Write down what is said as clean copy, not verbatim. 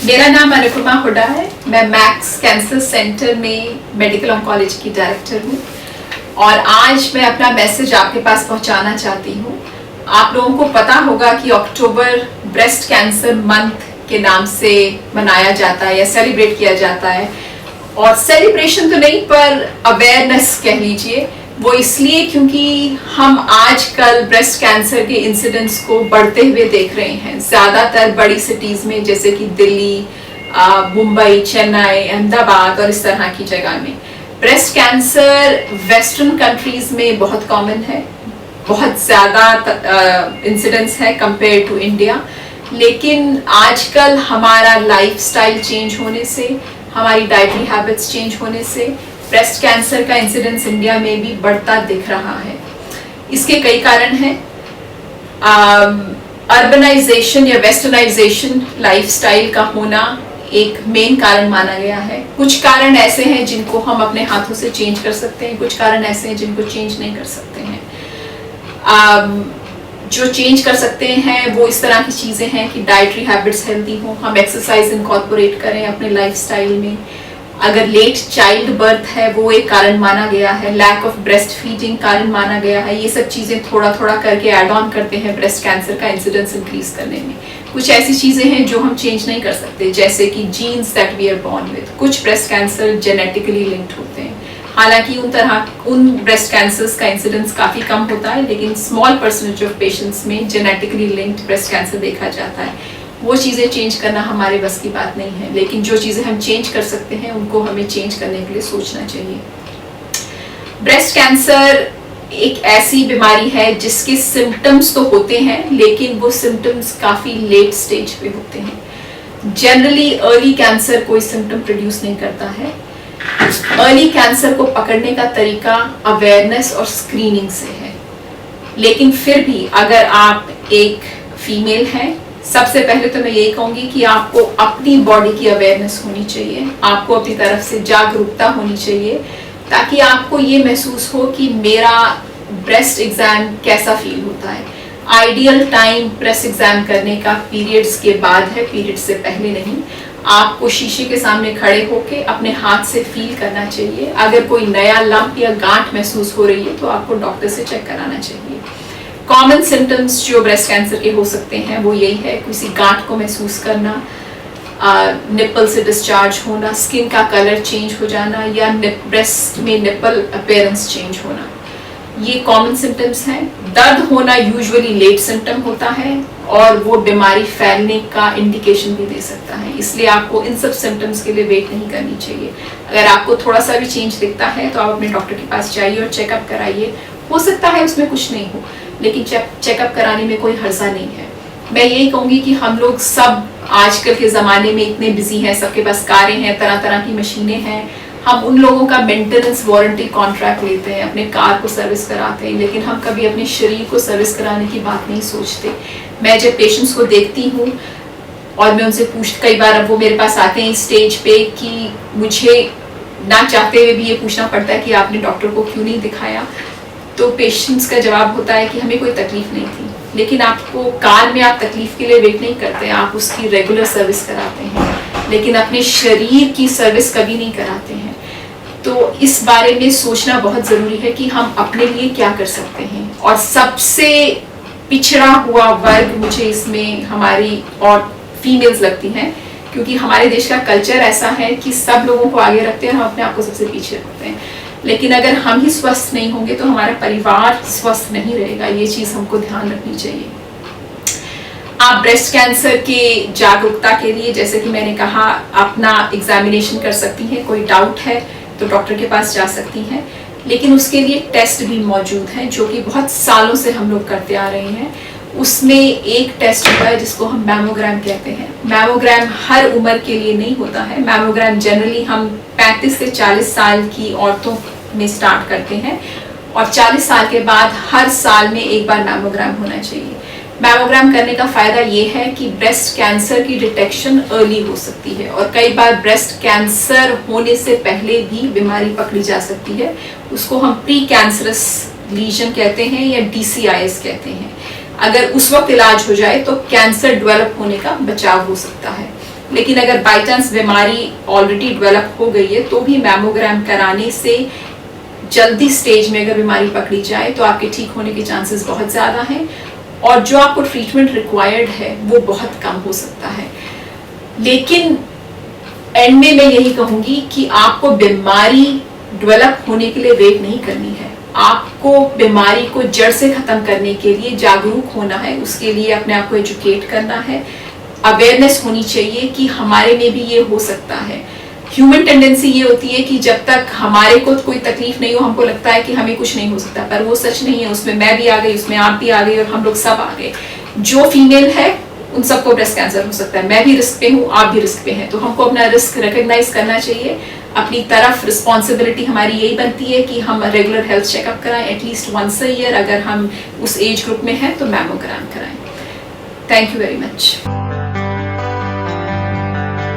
मेरा नाम अनुपमा हुड्डा है। मैं मैक्स कैंसर सेंटर में मेडिकल ऑन्कोलॉजी की डायरेक्टर हूँ और आज मैं अपना मैसेज आपके पास पहुँचाना चाहती हूँ। आप लोगों को पता होगा कि अक्टूबर ब्रेस्ट कैंसर मंथ के नाम से मनाया जाता है या सेलिब्रेट किया जाता है, और सेलिब्रेशन तो नहीं पर अवेयरनेस कह लीजिए। वो इसलिए क्योंकि हम आजकल ब्रेस्ट कैंसर के इंसिडेंट्स को बढ़ते हुए देख रहे हैं। ज़्यादातर बड़ी सिटीज़ में जैसे कि दिल्ली, मुंबई, चेन्नई, अहमदाबाद और इस तरह की जगह में ब्रेस्ट कैंसर वेस्टर्न कंट्रीज़ में बहुत कॉमन है, बहुत ज़्यादा इंसिडेंट्स है कंपेयर टू इंडिया। लेकिन आजकल हमारा लाइफस्टाइल चेंज होने से, हमारी डाइटरी हैबिट्स चेंज होने से ब्रेस्ट कैंसर का इंसिडेंस इंडिया में भी बढ़ता दिख रहा है। इसके कई कारण हैं। अर्बनाइजेशन या वेस्टर्नाइजेशन लाइफस्टाइल का होना एक मेन कारण माना गया है। कुछ कारण ऐसे हैं जिनको हम अपने हाथों से चेंज कर सकते हैं, कुछ कारण ऐसे हैं जिनको चेंज नहीं कर सकते हैं। जो चेंज कर सकते हैं वो इस तरह की चीज़ें हैं कि डाइटरी हैबिट्स हेल्दी हों, हम एक्सरसाइज इनकॉर्पोरेट करें अपने लाइफस्टाइल में। अगर लेट चाइल्ड बर्थ है वो एक कारण माना गया है, लैक ऑफ ब्रेस्ट फीडिंग कारण माना गया है। ये सब चीज़ें थोड़ा थोड़ा करके ऐड ऑन करते हैं ब्रेस्ट कैंसर का इंसिडेंस इंक्रीज करने में। कुछ ऐसी चीज़ें हैं जो हम चेंज नहीं कर सकते, जैसे कि genes that we are born with. कुछ ब्रेस्ट कैंसर जेनेटिकली लिंक्ड होते हैं, हालांकि उन ब्रेस्ट कैंसर्स का इंसिडेंस काफ़ी कम होता है, लेकिन स्मॉल परसेंटेज ऑफ पेशेंट्स में जेनेटिकली लिंक्ड ब्रेस्ट कैंसर देखा जाता है। वो चीज़ें चेंज करना हमारे बस की बात नहीं है, लेकिन जो चीज़ें हम चेंज कर सकते हैं उनको हमें चेंज करने के लिए सोचना चाहिए। ब्रेस्ट कैंसर एक ऐसी बीमारी है जिसके सिम्टम्स तो होते हैं, लेकिन वो सिम्टम्स काफ़ी लेट स्टेज पे होते हैं। जनरली अर्ली कैंसर कोई सिम्टम प्रोड्यूस नहीं करता है। अर्ली कैंसर को पकड़ने का तरीका अवेयरनेस और स्क्रीनिंग से है, लेकिन फिर भी अगर आप एक फीमेल हैं, सबसे पहले तो मैं यही कहूंगी कि आपको अपनी बॉडी की अवेयरनेस होनी चाहिए, आपको अपनी तरफ से जागरूकता होनी चाहिए, ताकि आपको ये महसूस हो कि मेरा ब्रेस्ट एग्जाम कैसा फील होता है। आइडियल टाइम ब्रेस्ट एग्जाम करने का पीरियड्स के बाद है, पीरियड्स से पहले नहीं। आपको शीशे के सामने खड़े होकर अपने हाथ से फील करना चाहिए। अगर कोई नया लंप या गांठ महसूस हो रही है तो आपको डॉक्टर से चेक कराना चाहिए। कॉमन सिम्टम्स जो ब्रेस्ट कैंसर के हो सकते हैं वो यही है, किसी गांठ को महसूस करना, निप्पल से डिस्चार्ज होना, स्किन का कलर चेंज हो जाना, या ब्रेस्ट में निप्पल अपीयरेंस चेंज होना, ये कॉमन सिम्टम्स हैं। दर्द होना यूजुअली लेट सिम्टम होता है और वो बीमारी फैलने का इंडिकेशन भी दे सकता है, इसलिए आपको इन सब सिम्टम्स के लिए वेट नहीं करनी चाहिए। अगर आपको थोड़ा सा भी चेंज दिखता है तो आप अपने डॉक्टर के पास जाइए और चेकअप कराइए। हो सकता है उसमें कुछ नहीं हो, लेकिन चेकअप कराने में कोई हर्जा नहीं है। मैं यही कहूँगी कि हम लोग सब आजकल के ज़माने में इतने बिजी हैं, सबके पास कारें हैं, तरह तरह की मशीनें हैं। हम उन लोगों का मेंटेनेंस वारंटी कॉन्ट्रैक्ट लेते हैं, अपने कार को सर्विस कराते हैं, लेकिन हम कभी अपने शरीर को सर्विस कराने की बात नहीं सोचते। मैं जब पेशेंट्स को देखती हूँ और मैं उनसे कई बार अब वो मेरे पास आते हैं इस स्टेज पे कि मुझे ना चाहते हुए भी ये पूछना पड़ता है कि आपने डॉक्टर को क्यों नहीं दिखाया, तो पेशेंट्स का जवाब होता है कि हमें कोई तकलीफ नहीं थी। लेकिन आपको कार में आप तकलीफ के लिए वेट नहीं करते, आप उसकी रेगुलर सर्विस कराते हैं, लेकिन अपने शरीर की सर्विस कभी नहीं कराते हैं। तो इस बारे में सोचना बहुत ज़रूरी है कि हम अपने लिए क्या कर सकते हैं। और सबसे पिछड़ा हुआ वर्ग मुझे इसमें हमारी और फीमेल्स लगती हैं, क्योंकि हमारे देश का कल्चर ऐसा है कि सब लोगों को आगे रखते हैं, हम अपने आप को सबसे पीछे रखते हैं। लेकिन अगर हम ही स्वस्थ नहीं होंगे तो हमारा परिवार स्वस्थ नहीं रहेगा, ये चीज़ हमको ध्यान रखनी चाहिए। आप ब्रेस्ट कैंसर के जागरूकता के लिए, जैसे कि मैंने कहा, अपना एग्जामिनेशन कर सकती हैं। कोई डाउट है तो डॉक्टर के पास जा सकती हैं, लेकिन उसके लिए टेस्ट भी मौजूद हैं जो कि बहुत सालों से हम लोग करते आ रहे हैं। उसमें एक टेस्ट होता है जिसको हम मैमोग्राम कहते हैं। मैमोग्राम हर उम्र के लिए नहीं होता है। मैमोग्राम जनरली हम 35 से 40 साल की औरतों में स्टार्ट करते हैं और 40 साल के बाद हर साल में एक बार मैमोग्राम होना चाहिए। मैमोग्राम करने का फ़ायदा ये है कि ब्रेस्ट कैंसर की डिटेक्शन अर्ली हो सकती है और कई बार ब्रेस्ट कैंसर होने से पहले भी बीमारी पकड़ी जा सकती है। उसको हम प्री कैंसरस लीजन कहते हैं या DCIS कहते हैं। अगर उस वक्त इलाज हो जाए तो कैंसर डेवलप होने का बचाव हो सकता है। लेकिन अगर बाई चांस बीमारी ऑलरेडी डेवलप हो गई है तो भी मैमोग्राम कराने से जल्दी स्टेज में अगर बीमारी पकड़ी जाए तो आपके ठीक होने के चांसेस बहुत ज़्यादा हैं और जो आपको ट्रीटमेंट रिक्वायर्ड है वो बहुत कम हो सकता है। लेकिन एंड में मैं यही कहूँगी कि आपको बीमारी डेवलप होने के लिए वेट नहीं करनी है, आपको बीमारी को जड़ से ख़त्म करने के लिए जागरूक होना है, उसके लिए अपने आप को एजुकेट करना है, अवेयरनेस होनी चाहिए कि हमारे में भी ये हो सकता है। ह्यूमन टेंडेंसी ये होती है कि जब तक हमारे को कोई तकलीफ नहीं हो हमको लगता है कि हमें कुछ नहीं हो सकता, पर वो सच नहीं है। उसमें मैं भी आ गई, उसमें आप भी आ गई और हम लोग सब आ गए। जो फीमेल है उन सबको ब्रेस्ट कैंसर हो सकता है, मैं भी रिस्क पे हूँ, आप भी रिस्क पे हैं, तो हमको अपना रिस्क रिकग्नाइज करना चाहिए। अपनी तरफ रिस्पॉन्सिबिलिटी हमारी यही बनती है कि हम रेगुलर हेल्थ चेकअप कराएं, एटलीस्ट वंस अ ईयर। अगर हम उस एज ग्रुप में हैं तो मैमोग्राम कराएं। Thank you very much.